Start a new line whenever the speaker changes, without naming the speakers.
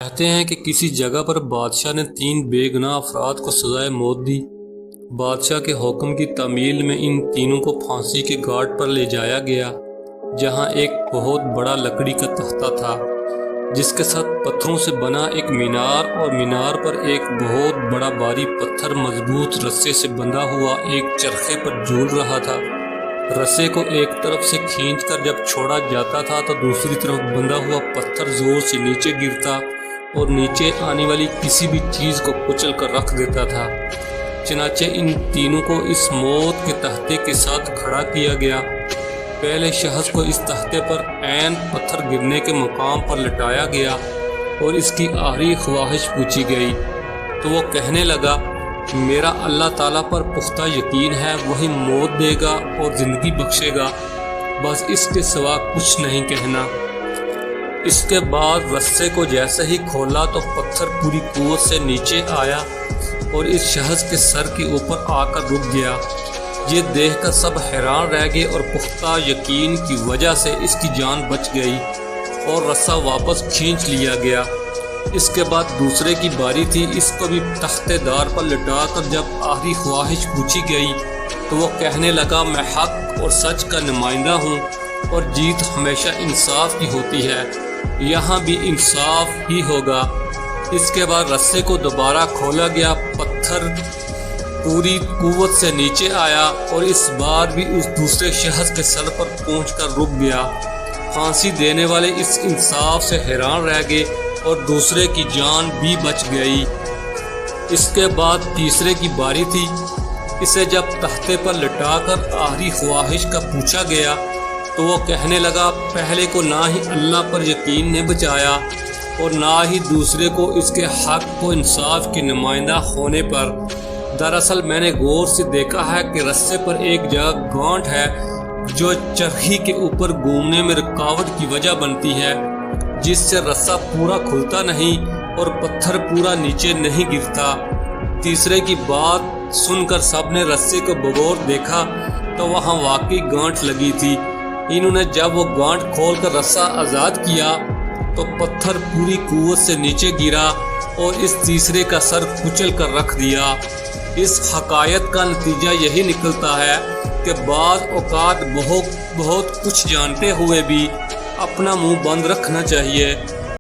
کہتے ہیں کہ کسی جگہ پر بادشاہ نے 3 بے گناہ افراد کو سزائے موت دی۔ بادشاہ کے حکم کی تعمیل میں ان تینوں کو پھانسی کے گھاٹ پر لے جایا گیا، جہاں ایک بہت بڑا لکڑی کا تختہ تھا جس کے ساتھ پتھروں سے بنا ایک مینار، اور مینار پر ایک بہت بڑا بھاری پتھر مضبوط رسے سے بندھا ہوا ایک چرخے پر جھول رہا تھا۔ رسے کو ایک طرف سے کھینچ کر جب چھوڑا جاتا تھا تو دوسری طرف بندھا ہوا پتھر زور سے نیچے گرتا اور نیچے آنے والی کسی بھی چیز کو کچل کر رکھ دیتا تھا۔ چنانچہ ان تینوں کو اس موت کے تختے کے ساتھ کھڑا کیا گیا۔ پہلے شخص کو اس تختے پر عین پتھر گرنے کے مقام پر لٹایا گیا اور اس کی آخری خواہش پوچھی گئی تو وہ کہنے لگا، میرا اللہ تعالیٰ پر پختہ یقین ہے، وہی موت دے گا اور زندگی بخشے گا، بس اس کے سوا کچھ نہیں کہنا۔ اس کے بعد رسے کو جیسے ہی کھولا تو پتھر پوری قوت سے نیچے آیا اور اس شخص کے سر کے اوپر آ کر رک گیا۔ یہ دیکھ کر سب حیران رہ گئے اور پختہ یقین کی وجہ سے اس کی جان بچ گئی اور رسا واپس کھینچ لیا گیا۔ اس کے بعد دوسرے کی باری تھی۔ اس کو بھی تختے دار پر لٹا کر جب آخری خواہش پوچھی گئی تو وہ کہنے لگا، میں حق اور سچ کا نمائندہ ہوں اور جیت ہمیشہ انصاف کی ہوتی ہے، یہاں بھی انصاف ہی ہوگا۔ اس کے بعد رسے کو دوبارہ کھولا گیا، پتھر پوری قوت سے نیچے آیا اور اس بار بھی اس دوسرے شخص کے سر پر پہنچ کر رک گیا۔ پھانسی دینے والے اس انصاف سے حیران رہ گئے اور دوسرے کی جان بھی بچ گئی۔ اس کے بعد تیسرے کی باری تھی۔ اسے جب تختے پر لٹا کر آخری خواہش کا پوچھا گیا تو وہ کہنے لگا، پہلے کو نہ ہی اللہ پر یقین نے بچایا اور نہ ہی دوسرے کو اس کے حق و انصاف کے نمائندہ ہونے پر۔ دراصل میں نے غور سے دیکھا ہے کہ رسے پر ایک جگہ گانٹھ ہے جو چرخی کے اوپر گھومنے میں رکاوٹ کی وجہ بنتی ہے، جس سے رسا پورا کھلتا نہیں اور پتھر پورا نیچے نہیں گرتا۔ تیسرے کی بات سن کر سب نے رسے کو بغور دیکھا تو وہاں واقعی گانٹھ لگی تھی۔ انہوں نے جب وہ گانٹھ کھول کر رسا آزاد کیا تو پتھر پوری قوت سے نیچے گرا اور اس تیسرے کا سر کچل کر رکھ دیا۔ اس حکایت کا نتیجہ یہی نکلتا ہے کہ بعض اوقات بہت کچھ جانتے ہوئے بھی اپنا منہ بند رکھنا چاہیے۔